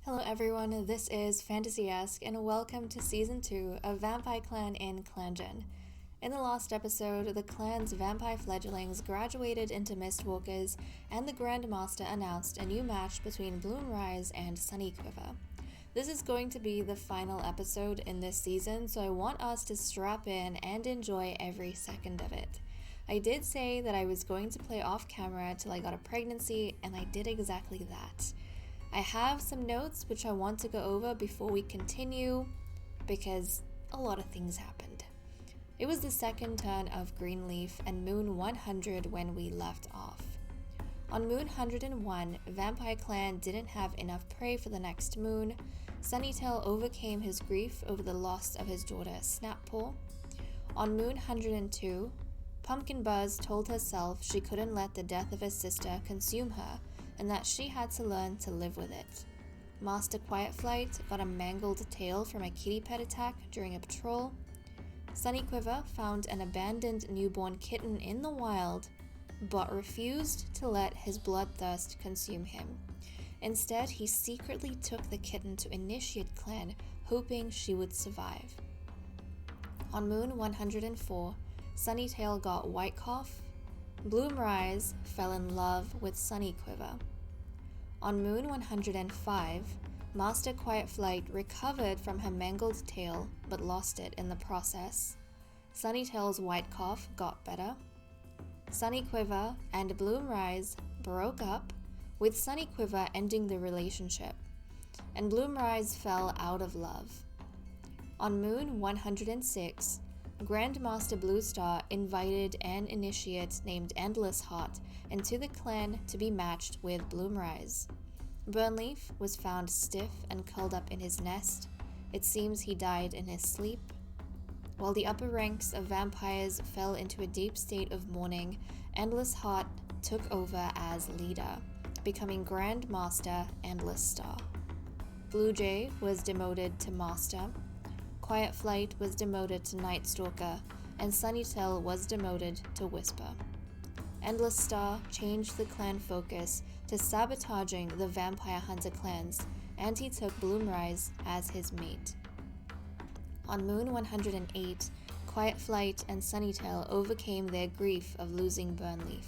Hello everyone, this is Fantasy-esque and welcome to Season 2 of Vampyre Clan in ClanGen. In the last episode, the clan's vampire fledglings graduated into Mistwalkers and the Grandmaster announced a new match between Bloomrise and Sunnyquiver. This is going to be the final episode in this season, so I want us to strap in and enjoy every second of it. I did say that I was going to play off camera till I got a pregnancy, and I did exactly that. I have some notes which I want to go over before we continue because a lot of things happened. It was the second turn of Greenleaf and Moon 100 when we left off. On Moon 101, Vampyre Clan didn't have enough prey for the next moon. Sunnytail overcame his grief over the loss of his daughter Snappaw. On Moon 102, Pumpkin Buzz told herself she couldn't let the death of her sister consume her, and that she had to learn to live with it. Master Quietflight got a mangled tail from a kitty pet attack during a patrol. Sunnyquiver found an abandoned newborn kitten in the wild, but refused to let his bloodthirst consume him. Instead, he secretly took the kitten to Initiate Clan, hoping she would survive. On Moon 104, Sunnytail got White Cough. Bloomrise fell in love with Sunnyquiver. On Moon 105, Master Quietflight recovered from her mangled tail but lost it in the process. Sunnytail's White Cough got better. Sunnyquiver and Bloomrise broke up, with Sunnyquiver ending the relationship, and Bloomrise fell out of love. On Moon 106, Grandmaster Bluestar invited an initiate named Endless Heart into the clan to be matched with Bloomrise. Burnleaf was found stiff and curled up in his nest. It seems he died in his sleep. While the upper ranks of vampires fell into a deep state of mourning, Endless Heart took over as leader, becoming Grandmaster Endless Star. Blue Jay was demoted to Master. Quietflight was demoted to Nightstalker, and Sunnytail was demoted to Whisper. Endless Star changed the clan focus to sabotaging the Vampire Hunter clans, and he took Bloomrise as his mate. On Moon 108, Quietflight and Sunnytail overcame their grief of losing Burnleaf.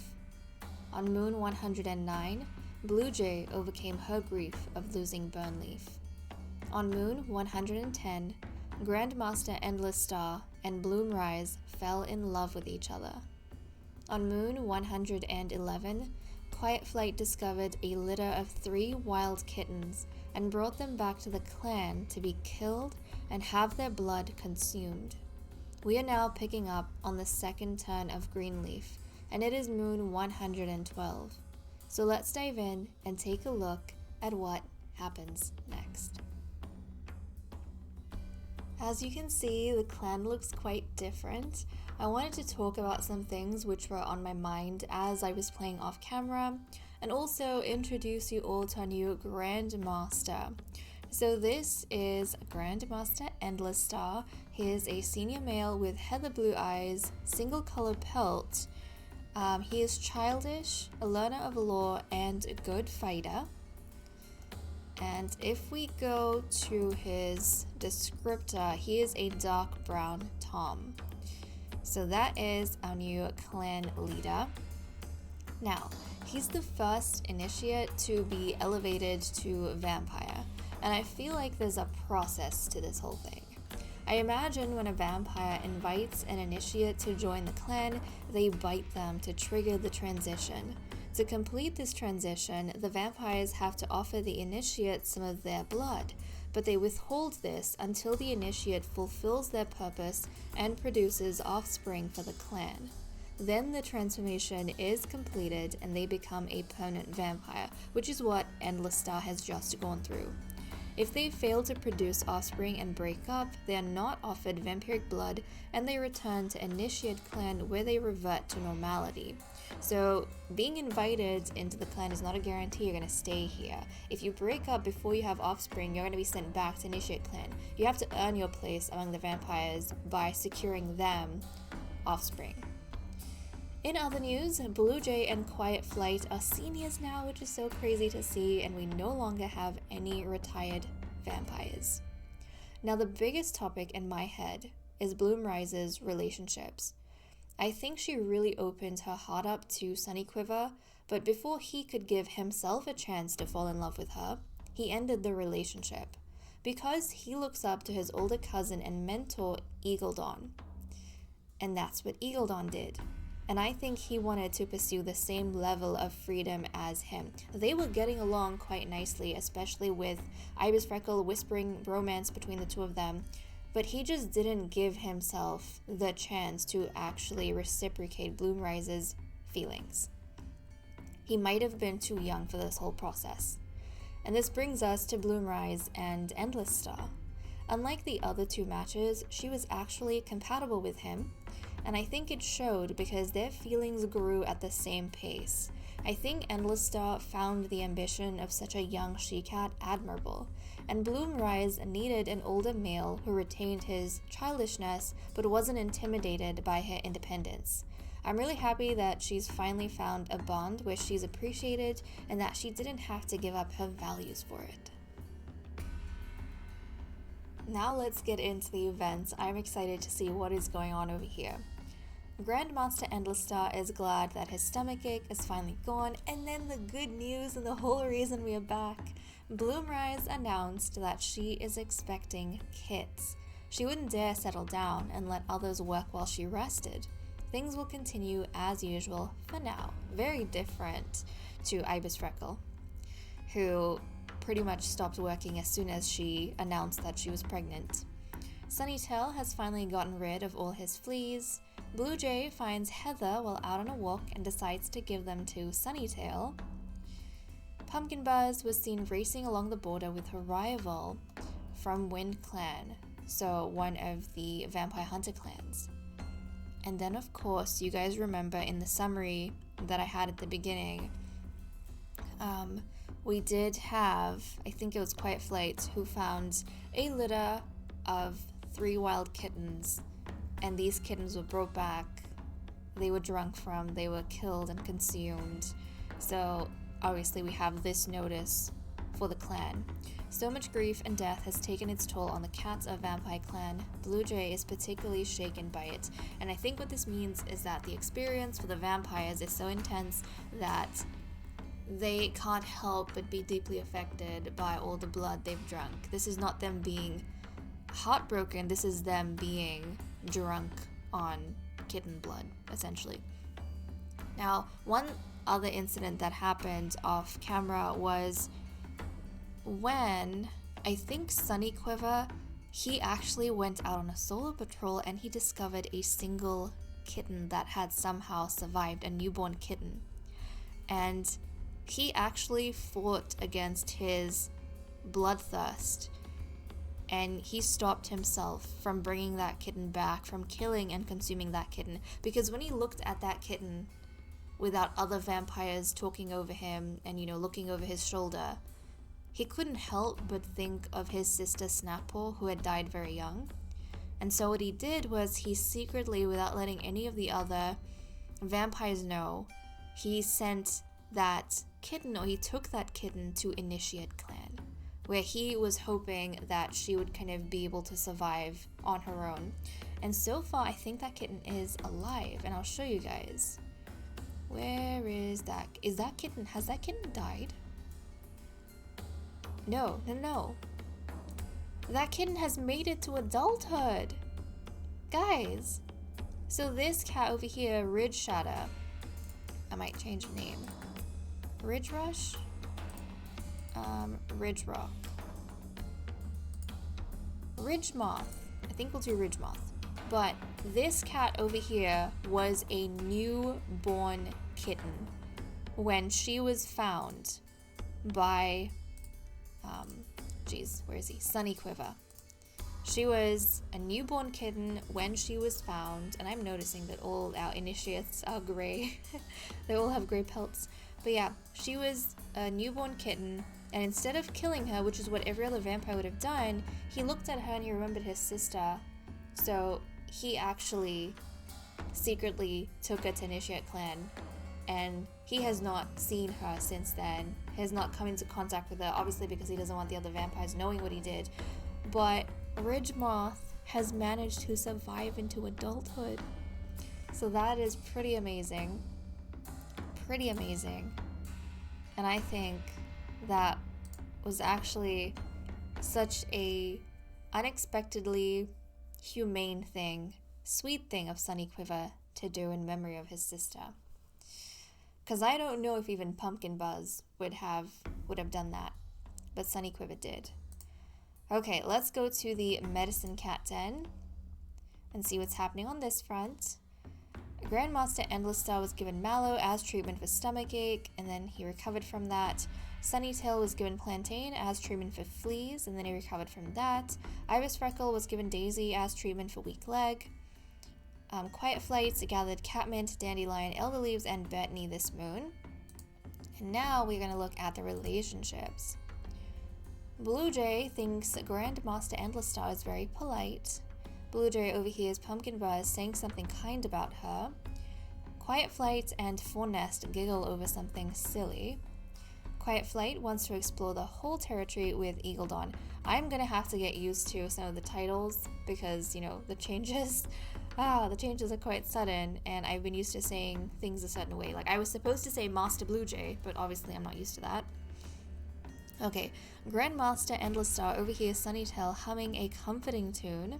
On Moon 109, Blue Jay overcame her grief of losing Burnleaf. On Moon 110, Grandmaster Endless Star and Bloomrise fell in love with each other. On Moon 111, Quietflight discovered a litter of 3 wild kittens and brought them back to the clan to be killed and have their blood consumed. We are now picking up on the second turn of Greenleaf, and it is Moon 112. So let's dive in and take a look at what happens next. As you can see, the clan looks quite different. I wanted to talk about some things which were on my mind as I was playing off camera, and also introduce you all to our new Grandmaster. So this is Grandmaster Endless Star. He is a senior male with heather blue eyes, single color pelt. He is childish, a learner of law, and a good fighter. And if we go to his descriptor, he is a dark brown Tom. So that is our new clan leader. Now, he's the first initiate to be elevated to vampire, and I feel like there's a process to this whole thing. I imagine when a vampire invites an initiate to join the clan, they bite them to trigger the transition. To complete this transition, the vampires have to offer the initiate some of their blood, but they withhold this until the initiate fulfills their purpose and produces offspring for the clan. Then the transformation is completed and they become a permanent vampire, which is what Endless Star has just gone through. If they fail to produce offspring and break up, they are not offered vampiric blood and they return to Initiate Clan where they revert to normality. So being invited into the clan is not a guarantee you're going to stay here. If you break up before you have offspring, you're going to be sent back to Initiate Clan. You have to earn your place among the vampires by securing them offspring. In other news, Blue Jay and Quiet Flight are seniors now, which is so crazy to see, and we no longer have any retired vampires. Now, the biggest topic in my head is Bloomrise's relationships. I think she really opened her heart up to Sunnyquiver, but before he could give himself a chance to fall in love with her, he ended the relationship because he looks up to his older cousin and mentor, Eagledon. And that's what Eagledon did. And I think he wanted to pursue the same level of freedom as him. They were getting along quite nicely, especially with Ibis Freckle whispering romance between the two of them. But he just didn't give himself the chance to actually reciprocate Bloomrise's feelings. He might have been too young for this whole process. And this brings us to Bloomrise and Endless Star. Unlike the other two matches, she was actually compatible with him, and I think it showed because their feelings grew at the same pace. I think Endless Star found the ambition of such a young she-cat admirable, and Bloomrise needed an older male who retained his childishness but wasn't intimidated by her independence. I'm really happy that she's finally found a bond where she's appreciated and that she didn't have to give up her values for it. Now let's get into the events. I'm excited to see what is going on over here. Grandmaster Endless Star is glad that his stomachache is finally gone, and then the good news and the whole reason we are back. Bloomrise announced that she is expecting kids. She wouldn't dare settle down and let others work while she rested. Things will continue as usual for now. Very different to Ibis Freckle, who pretty much stopped working as soon as she announced that she was pregnant. Sunnytail has finally gotten rid of all his fleas. Blue Jay finds Heather while out on a walk and decides to give them to Sunnytail. Pumpkin Buzz was seen racing along the border with her rival from Wind Clan, so one of the Vampire Hunter clans. And then, of course, you guys remember in the summary that I had at the beginning, we did have, I think it was Quiet Flight, who found a litter of 3 wild kittens, and these kittens were brought back. They were drunk from, they were killed and consumed. So, obviously, we have this notice for the clan. So much grief and death has taken its toll on the cats of Vampyre Clan. Blue Jay is particularly shaken by it, and I think what this means is that the experience for the vampires is so intense that they can't help but be deeply affected by all the blood they've drunk. This is not them being heartbroken, this is them being drunk on kitten blood, essentially. Now, one other incident that happened off camera was when I think Sunnyquiver, he actually went out on a solo patrol and he discovered a single kitten that had somehow survived, a newborn kitten. And he actually fought against his bloodthirst, and he stopped himself from bringing that kitten back, from killing and consuming that kitten, because when he looked at that kitten without other vampires talking over him and, looking over his shoulder, he couldn't help but think of his sister Snappaw, who had died very young. And so what he did was he secretly, without letting any of the other vampires know, he sent that kitten, or he took that kitten to Initiate Clan, where he was hoping that she would kind of be able to survive on her own. And so far, I think that kitten is alive, and I'll show you guys. Where is that? Has that kitten died? No. That kitten has made it to adulthood. Guys. So this cat over here, Ridge Shatter, I might change the name. Ridge Rush? Ridge Rock. Ridge Moth. I think we'll do Ridge Moth. But this cat over here was a newborn kitten when she was found by where is he? Sunnyquiver. She was a newborn kitten when she was found, and I'm noticing that all our initiates are gray. They all have gray pelts. But yeah, she was a newborn kitten, and instead of killing her, which is what every other vampire would have done, he looked at her and he remembered his sister. So he actually secretly took her to Initiate Clan, and he has not seen her since then. He has not come into contact with her, obviously because he doesn't want the other vampires knowing what he did. But Ridgemoth has managed to survive into adulthood. So that is pretty amazing. Pretty amazing. And I think that was actually such a unexpectedly humane thing, sweet thing of Sunny Quiver to do in memory of his sister. Because I don't know if even Pumpkin Buzz would have done that, but Sunny Quiver did. Okay, let's go to the Medicine Cat Den and see what's happening on this front. Grandmaster Endless Star was given mallow as treatment for stomachache, and then he recovered from that. Sunnytail was given plantain as treatment for fleas, and then he recovered from that. Ibis Freckle was given daisy as treatment for weak leg. Quiet Flight gathered catmint, dandelion, elder leaves, and betony this moon. And now we're going to look at the relationships. Blue Jay thinks Grandmaster Endless Star is very polite. Blue Jay overhears Pumpkin Buzz saying something kind about her. Quiet Flight and Fawn Nest giggle over something silly. Quiet Flight wants to explore the whole territory with Eagle Dawn. I'm gonna have to get used to some of the titles because, you know, the changes are quite sudden, and I've been used to saying things a certain way. Like, I was supposed to say Master Blue Jay, but obviously I'm not used to that. Okay, Grandmaster Endless Star overhears Sunnytail humming a comforting tune.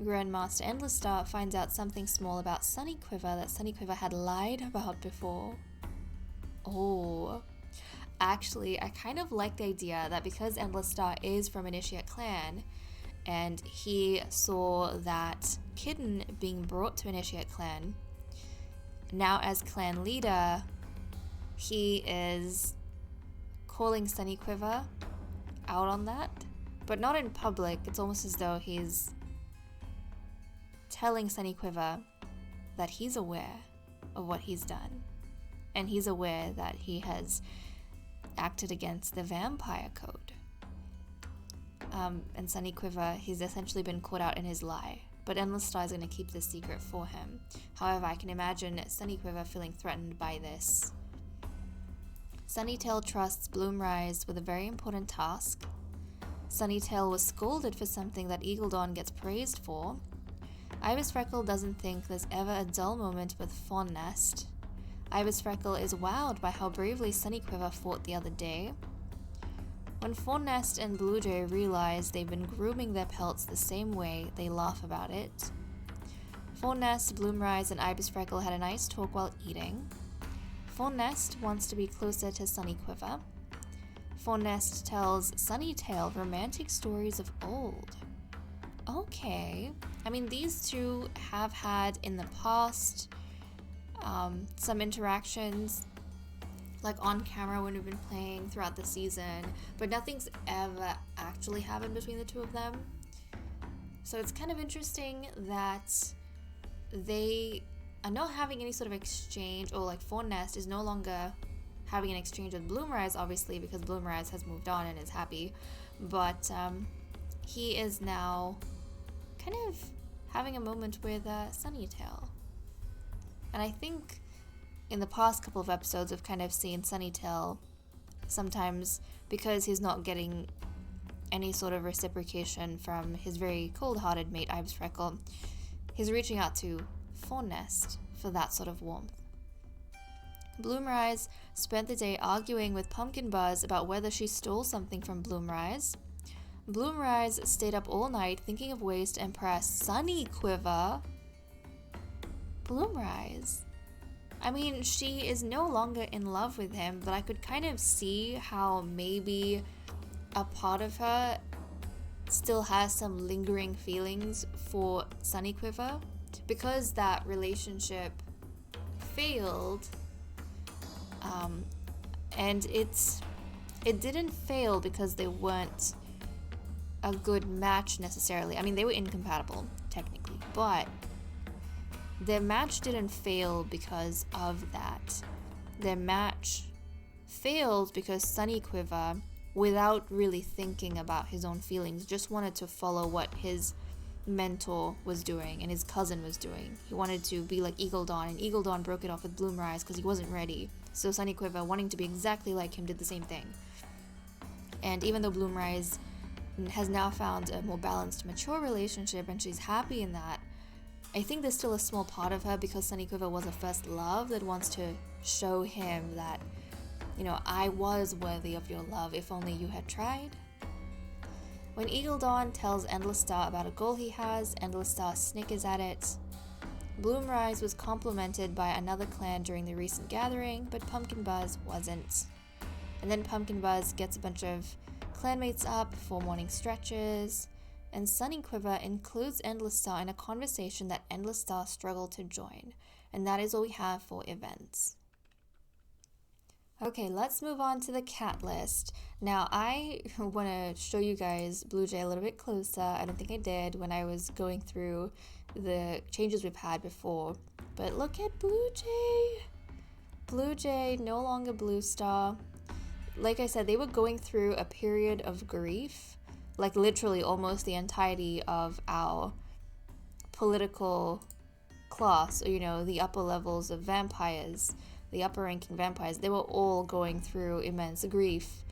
Grandmaster Endless Star finds out something small about Sunny Quiver that Sunny Quiver had lied about before. Oh. Actually, I kind of like the idea that because Endless Star is from Initiate Clan, and he saw that kitten being brought to Initiate Clan, now as clan leader, he is calling Sunny Quiver out on that, but not in public. It's almost as though he's telling Sunny Quiver that he's aware of what he's done, and he's aware that he has acted against the vampire code. And Sunny Quiver, he's essentially been caught out in his lie, but Endless Star is going to keep this secret for him. However, I can imagine Sunny Quiver feeling threatened by this. Sunnytail trusts Bloomrise with a very important task. Sunnytail was scolded for something that Eagle Dawn gets praised for. Ibis Freckle doesn't think there's ever a dull moment with Fawn Nest. Ibis Freckle is wowed by how bravely Sunny Quiver fought the other day. When Fawn Nest and Blue Jay realize they've been grooming their pelts the same way, they laugh about it. Fawn Nest, Bloomrise, and Ibis Freckle had a nice talk while eating. Fawn Nest wants to be closer to Sunny Quiver. Fawn Nest tells Sunnytail romantic stories of old. Okay. I mean, these two have had in the past some interactions, like on camera when we've been playing throughout the season, but nothing's ever actually happened between the two of them. So it's kind of interesting that they are not having any sort of exchange, or like Fawn Nest is no longer having an exchange with Bloomrise, obviously, because Bloomrise has moved on and is happy, but he is now kind of having a moment with Sunnytail. And I think in the past couple of episodes we've kind of seen Sunnytail sometimes, because he's not getting any sort of reciprocation from his very cold-hearted mate Ibis Freckle, he's reaching out to Fawn Nest for that sort of warmth. Bloomrise spent the day arguing with Pumpkin Buzz about whether she stole something from Bloomrise. Bloomrise stayed up all night thinking of ways to impress Sunny Quiver. Bloomrise. I mean, she is no longer in love with him, but I could kind of see how maybe a part of her still has some lingering feelings for Sunny Quiver, because that relationship failed. And it didn't fail because they weren't a good match necessarily. I mean, they were incompatible technically, but their match didn't fail because of that. Their match failed because Sunny Quiver, without really thinking about his own feelings, just wanted to follow what his mentor was doing and his cousin was doing. He wanted to be like Eagle Dawn, and Eagle Dawn broke it off with Bloomrise because he wasn't ready. So Sunny Quiver, wanting to be exactly like him, did the same thing. And even though Bloomrise has now found a more balanced, mature relationship and she's happy in that, I think there's still a small part of her, because Sunny Quiver was a first love, that wants to show him that, you know, I was worthy of your love if only you had tried. When Eagle Dawn tells Endless Star about a goal he has, Endless Star snickers at it. Bloomrise was complimented by another clan during the recent gathering, but Pumpkin Buzz wasn't. And then Pumpkin Buzz gets a bunch of clanmates up for morning stretches, and Sunny Quiver includes Endless Star in a conversation that Endless Star struggled to join. And that is all we have for events. Okay, let's move on to the cat list. Now, I want to show you guys Blue Jay a little bit closer. I don't think I did when I was going through the changes we've had before. But look at Blue Jay. Blue Jay, no longer Blue Star. Like I said, they were going through a period of grief. Like literally almost the entirety of our political class, or, you know, the upper levels of vampires, the upper ranking vampires, they were all going through immense grief,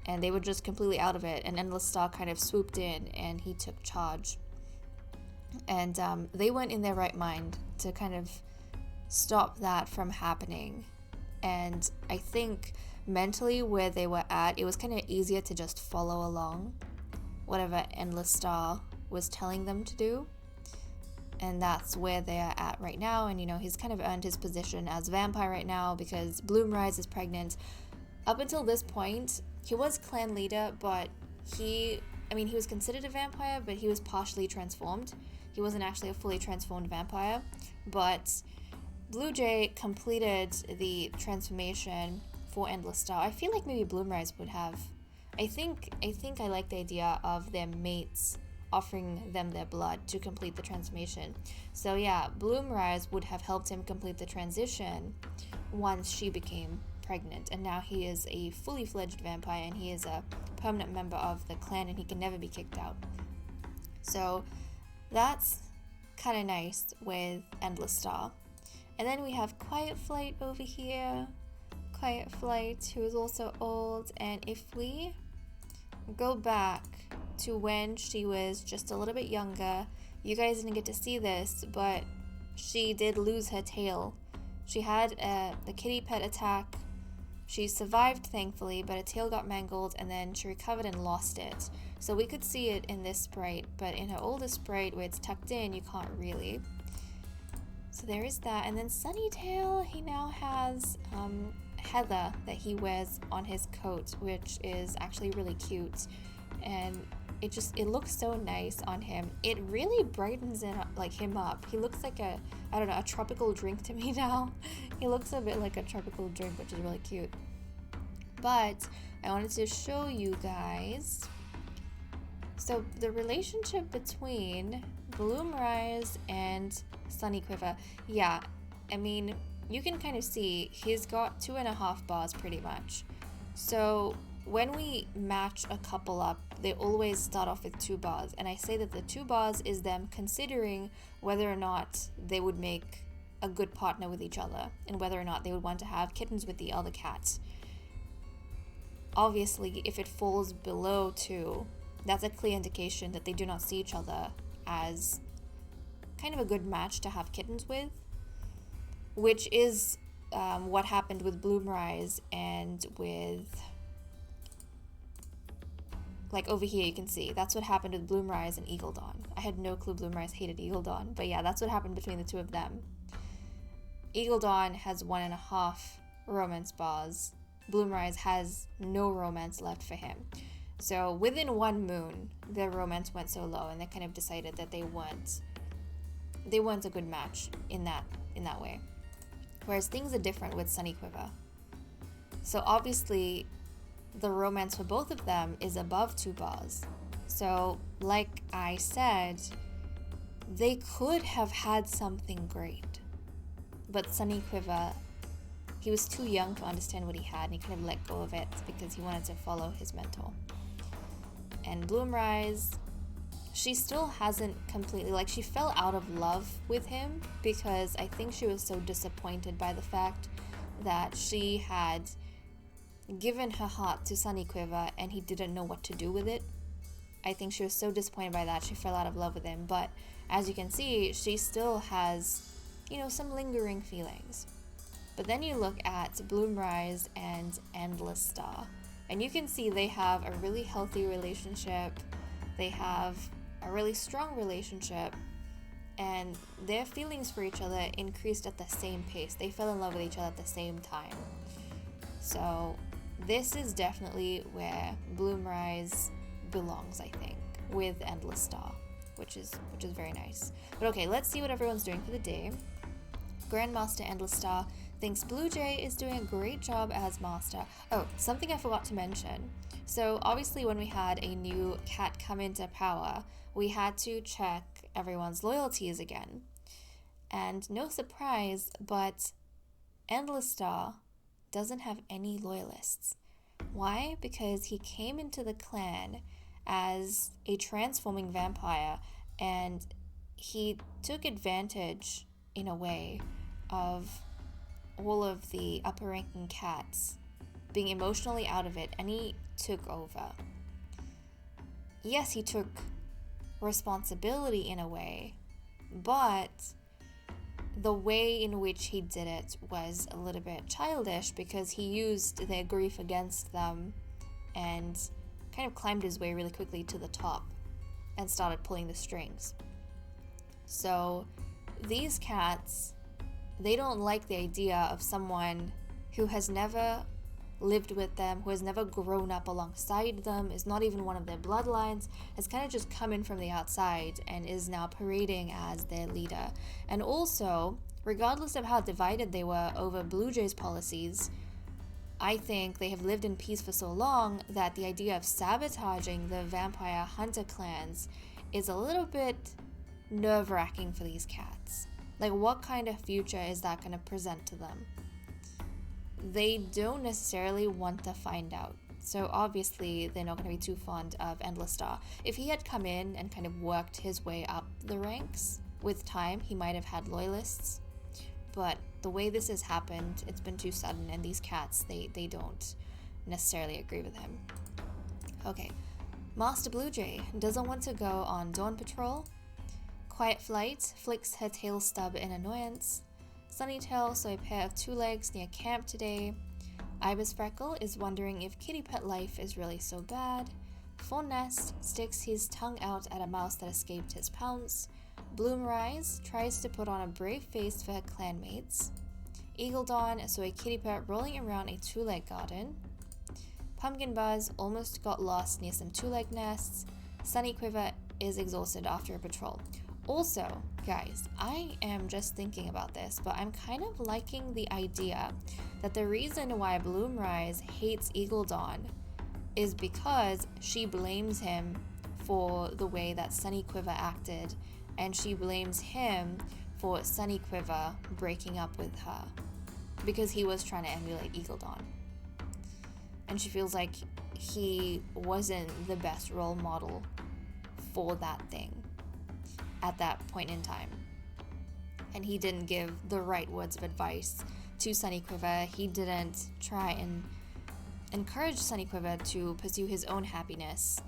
and they were just completely out of it, and Endless Star kind of swooped in and he took charge. And they weren't in their right mind to kind of stop that from happening. And I think mentally where they were at, it was kind of easier to just follow along whatever Endless Star was telling them to do. And that's where they are at right now. And, you know, he's kind of earned his position as vampire right now because Bloomrise is pregnant. Up until this point, he was clan leader, but he was considered a vampire, but he was partially transformed. He wasn't actually a fully transformed vampire. But Blue Jay completed the transformation for Endless Star. I feel like maybe Bloomrise would have. I think I like the idea of their mates offering them their blood to complete the transformation. So yeah, Bloomrise would have helped him complete the transition once she became pregnant, and now he is a fully fledged vampire and he is a permanent member of the clan and he can never be kicked out. So that's kind of nice with Endless Star. And then we have Quiet Flight over here. Quiet Flight, who is also old, and if we go back to when she was just a little bit younger, you guys didn't get to see this, but she did lose her tail. She had the kitty pet attack. She survived, thankfully, but her tail got mangled, and then she recovered and lost it. So we could see it in this sprite, but in her older sprite, where it's tucked in, you can't really. So there is that. And then Sunnytail, he now has heather that he wears on his coat, which is actually really cute, and it looks so nice on him. It really brightens him up. He looks like a tropical drink to me now. He looks a bit like a tropical drink, which is really cute. But I wanted to show you guys, so the relationship between Bloomrise and Sunny Quiver. Yeah, I mean, you can kind of see he's got 2.5 bars pretty much. So when we match a couple up, they always start off with 2 bars. And I say that the 2 bars is them considering whether or not they would make a good partner with each other and whether or not they would want to have kittens with the other cat. Obviously, if it falls below 2, that's a clear indication that they do not see each other as kind of a good match to have kittens with, which is what happened with Bloomrise and with, like over here you can see, that's what happened with Bloomrise and Eagle Dawn. I had no clue Bloomrise hated Eagle Dawn, but yeah, that's what happened between the two of them. Eagle Dawn has 1.5 romance bars. Bloomrise has no romance left for him. So within 1 moon, their romance went so low, and they kind of decided that they weren't a good match in that way. Whereas things are different with Sunny Quiver. So obviously, the romance for both of them is above 2 bars. So, like I said, they could have had something great. But Sunny Quiver, he was too young to understand what he had, and he kind of let go of it because he wanted to follow his mentor. And Bloomrise, she still hasn't completely, like, she fell out of love with him because I think she was so disappointed by the fact that she had given her heart to Sunnyquiver and he didn't know what to do with it. I think she was so disappointed by that she fell out of love with him, but as you can see, she still has, you know, some lingering feelings. But then you look at Bloomrise and Endless Star, and you can see they have a really healthy relationship, they have a really strong relationship, and their feelings for each other increased at the same pace. They fell in love with each other at the same time. So this is definitely where Bloomrise belongs, I think, with Endless Star, which is very nice. But okay, let's see what everyone's doing for the day. Grandmaster Endless Star thinks Blue Jay is doing a great job as master. Oh, something I forgot to mention. So obviously when we had a new cat come into power, we had to check everyone's loyalties again. And no surprise, but Endless Star doesn't have any loyalists. Why? Because he came into the clan as a transforming vampire, and he took advantage, in a way, of all of the upper ranking cats being emotionally out of it, and he took over. Yes, he took responsibility in a way, but the way in which he did it was a little bit childish because he used their grief against them and kind of climbed his way really quickly to the top and started pulling the strings. So these cats, they don't like the idea of someone who has never lived with them, who has never grown up alongside them, is not even one of their bloodlines, has kind of just come in from the outside and is now parading as their leader. And also, regardless of how divided they were over Blue Jay's policies, I think they have lived in peace for so long that the idea of sabotaging the vampire hunter clans is a little bit nerve-wracking for these cats. Like, what kind of future is that going to present to them? They don't necessarily want to find out. So obviously they're not going to be too fond of Endless Star. If he had come in and kind of worked his way up the ranks, with time he might have had loyalists. But the way this has happened, it's been too sudden, and these cats, they don't necessarily agree with him. Okay, Master Blue Jay doesn't want to go on dawn patrol. Quiet Flight flicks her tail stub in annoyance. Sunnytail saw a pair of two legs near camp today. Ibis Freckle is wondering if kitty pet life is really so bad. Fawn Nest sticks his tongue out at a mouse that escaped his pounce. Bloomrise tries to put on a brave face for her clanmates. Eagle Dawn saw a kitty pet rolling around a two-leg garden. Pumpkin Buzz almost got lost near some two-leg nests. Sunnyquiver is exhausted after a patrol. Also, guys, I am just thinking about this, but I'm kind of liking the idea that the reason why Bloomrise hates Eagle Dawn is because she blames him for the way that Sunnyquiver acted, and she blames him for Sunnyquiver breaking up with her because he was trying to emulate Eagle Dawn. And she feels like he wasn't the best role model for that thing at that point in time. And he didn't give the right words of advice to Sunnyquiver. He didn't try and encourage Sunnyquiver to pursue his own happiness.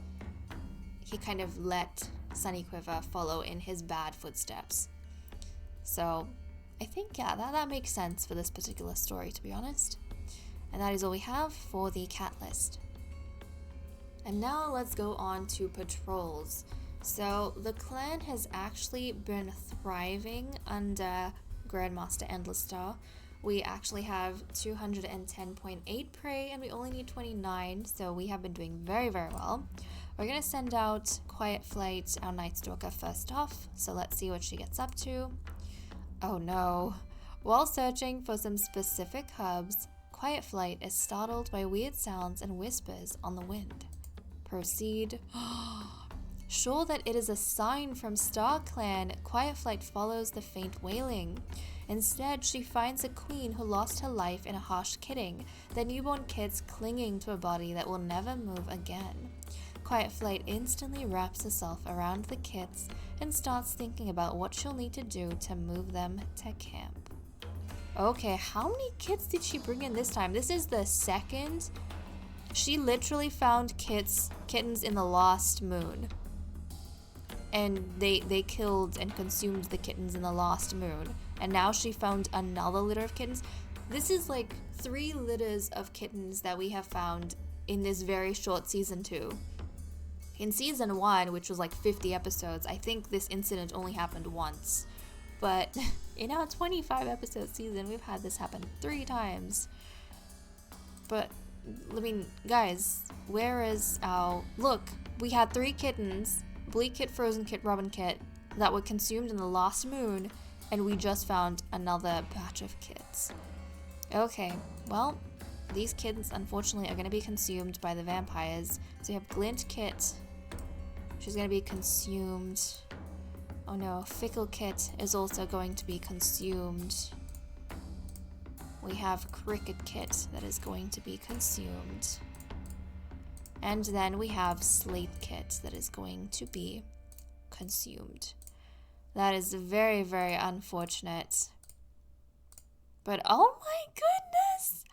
He kind of let Sunnyquiver follow in his bad footsteps. So I think, yeah, that makes sense for this particular story, to be honest. And that is all we have for the cat list. And now let's go on to patrols. So the clan has actually been thriving under Grandmaster Endless Star. We actually have 210.8 prey and we only need 29, so we have been doing very, very well. We're going to send out Quiet Flight, our Nightstalker, first off, so let's see what she gets up to. Oh no. While searching for some specific herbs, Quiet Flight is startled by weird sounds and whispers on the wind. Proceed. Sure that it is a sign from Star Clan, Quiet Flight follows the faint wailing. Instead, she finds a queen who lost her life in a harsh kidding, their newborn kids clinging to a body that will never move again. Quiet Flight instantly wraps herself around the kits and starts thinking about what she'll need to do to move them to camp. Okay, how many kits did she bring in this time? This is the second. She literally found kittens in the Lost Moon. And they killed and consumed the kittens in the Lost Moon. And now she found another litter of kittens. This is like 3 litters of kittens that we have found in this very short season 2. In season 1, which was like 50 episodes, I think this incident only happened once. But in our 25 episode season, we've had this happen 3 times. But, I mean, guys, where is our... Look, we had 3 kittens, Bleak Kit, Frozen Kit, Robin Kit, that were consumed in the Lost Moon, and we just found another batch of kits. Okay, well, these kittens unfortunately are going to be consumed by the vampires. So we have Glint Kit. She's going to be consumed. Oh no, Fickle Kit is also going to be consumed. We have Cricket Kit that is going to be consumed. And then we have Slate Kit that is going to be consumed. That is very, very unfortunate. But oh my goodness!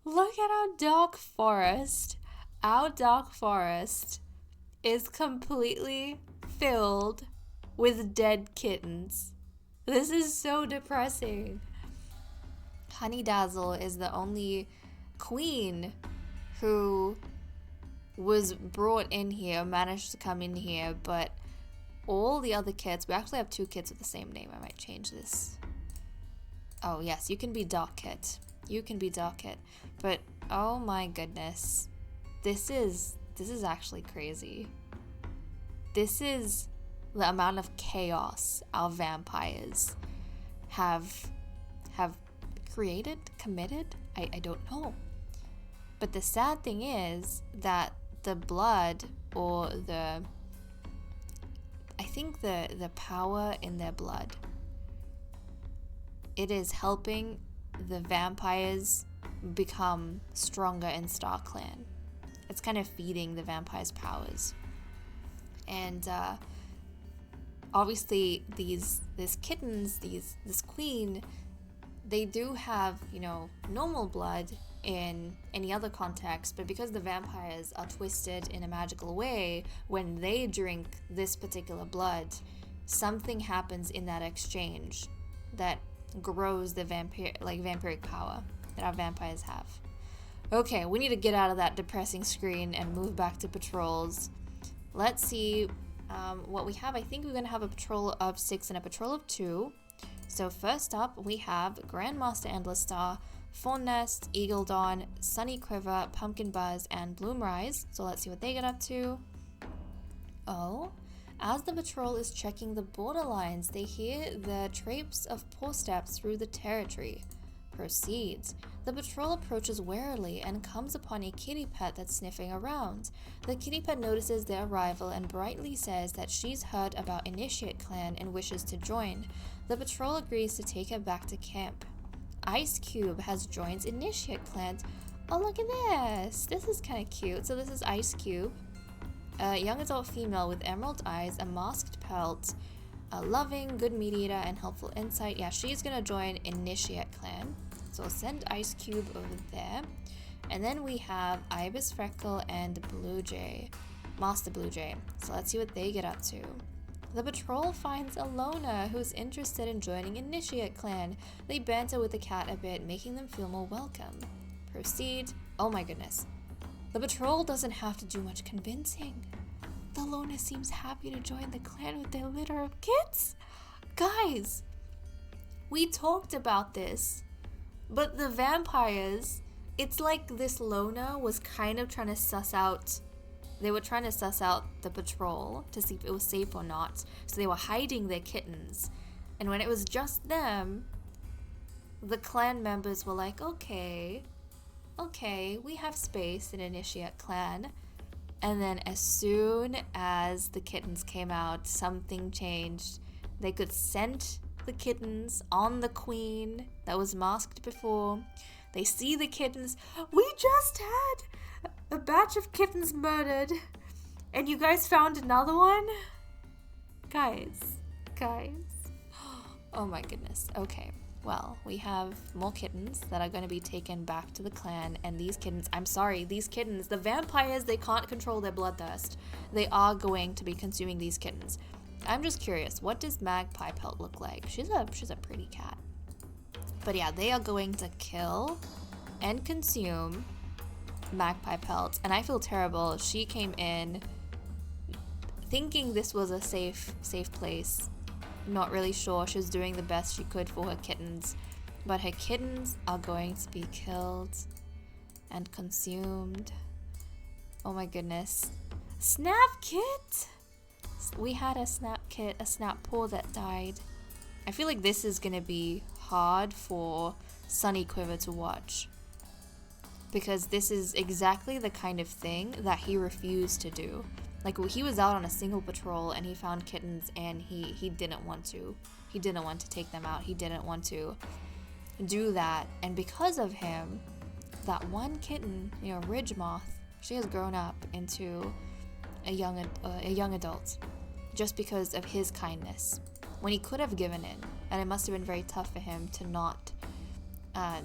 Look at our dark forest. Our dark forest is completely filled with dead kittens. This is so depressing. Honey Dazzle is the only queen who was brought in here, managed to come in here, but all the other kits, we actually have 2 kits with the same name. I might change this. Oh yes, you can be Dark Kit. You can be Dark Kit. But oh my goodness. This is actually crazy. This is the amount of chaos our vampires have created, committed. I don't know. But the sad thing is that the blood, or I think the power in their blood, it is helping the vampires become stronger in Star Clan. It's kind of feeding the vampires' powers. And obviously these kittens, this queen, they do have, normal blood in any other context, but because the vampires are twisted in a magical way, when they drink this particular blood, something happens in that exchange that grows the vampiric power that our vampires have. Okay, we need to get out of that depressing screen and move back to patrols. Let's see what we have. I think we're going to have a patrol of 6 and a patrol of 2. So first up, we have Grandmaster Endless Star, Fawn Nest, Eagle Dawn, Sunny Quiver, Pumpkin Buzz, and Bloomrise. So let's see what they get up to. Oh, as the patrol is checking the borderlines, they hear the traipse of paw steps through the territory. Proceeds. The patrol approaches warily and comes upon a kitty pet that's sniffing around. The kitty pet notices their arrival and brightly says that she's heard about Initiate Clan and wishes to join. The patrol agrees to take her back to camp. Ice Cube has joined Initiate Clan. Oh, look at this! This is kind of cute. So this is Ice Cube, a young adult female with emerald eyes, a masked pelt, a loving, good mediator, and helpful insight. Yeah, she's gonna join Initiate Clan. So I'll send Ice Cube over there. And then we have Ibis Freckle and Blue Jay, Master Blue Jay. So let's see what they get up to. The patrol finds Alona, who's interested in joining Initiate Clan. They banter with the cat a bit, making them feel more welcome. Proceed. Oh my goodness. The patrol doesn't have to do much convincing. The Alona seems happy to join the clan with their litter of kids. Guys, we talked about this, but the vampires, it's like this Lona was kind of trying to suss out. They were trying to suss out the patrol to see if it was safe or not. So they were hiding their kittens. And when it was just them, the clan members were like, okay, we have space in Initiate Clan. And then as soon as the kittens came out, something changed. They could scent the kittens on the queen that was masked before. They see the kittens. We just had a batch of kittens murdered. And you guys found another one? Guys. Oh my goodness. Okay. Well, we have more kittens that are going to be taken back to the clan, and these kittens, I'm sorry, these kittens, the vampires, they can't control their bloodthirst. They are going to be consuming these kittens. I'm just curious, what does Magpie Pelt look like? She's a pretty cat. But yeah, they are going to kill and consume Magpie Pelt, and I feel terrible. She came in thinking this was a safe place. Not really sure. She was doing the best she could for her kittens, but her kittens are going to be killed and consumed. Oh my goodness. Snap Kit? We had a Snap Kit, a Snap Paw that died. I feel like this is gonna be hard for Sunny Quiver to watch, because this is exactly the kind of thing that he refused to do. Like, he was out on a single patrol and he found kittens, and he didn't want to. He didn't want to take them out. He didn't want to do that. And because of him, that one kitten, Ridge Moth, she has grown up into a young adult just because of his kindness, when he could have given in. And it must have been very tough for him to not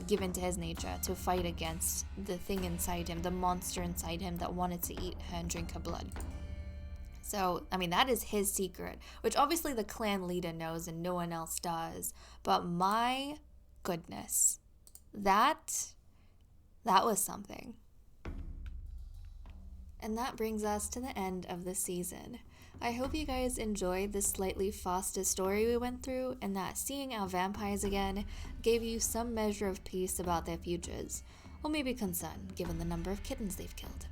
give in to his nature, to fight against the thing inside him, the monster inside him that wanted to eat her and drink her blood. So, I mean, that is his secret, which obviously the clan leader knows and no one else does. But my goodness, that was something. And that brings us to the end of the season. I hope you guys enjoyed this slightly faster story we went through, and that seeing our vampires again gave you some measure of peace about their futures, or maybe concern given the number of kittens they've killed.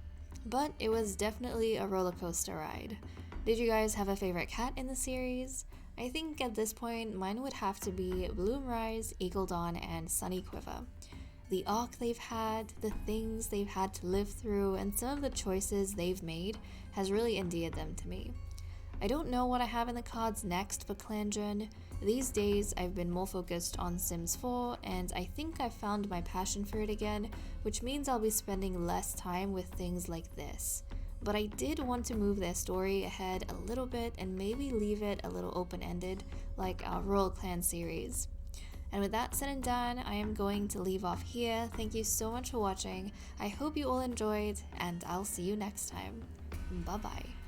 But it was definitely a roller coaster ride. Did you guys have a favorite cat in the series? I think at this point mine would have to be Bloomrise, Eagle Dawn, and Sunny Quiver. The arc they've had, the things they've had to live through, and some of the choices they've made has really endeared them to me. I don't know what I have in the cards next for ClanGen. These days I've been more focused on Sims 4, and I think I've found my passion for it again, which means I'll be spending less time with things like this. But I did want to move their story ahead a little bit and maybe leave it a little open-ended, like our Royal Clan series. And with that said and done, I am going to leave off here. Thank you so much for watching. I hope you all enjoyed, and I'll see you next time. Bye-bye.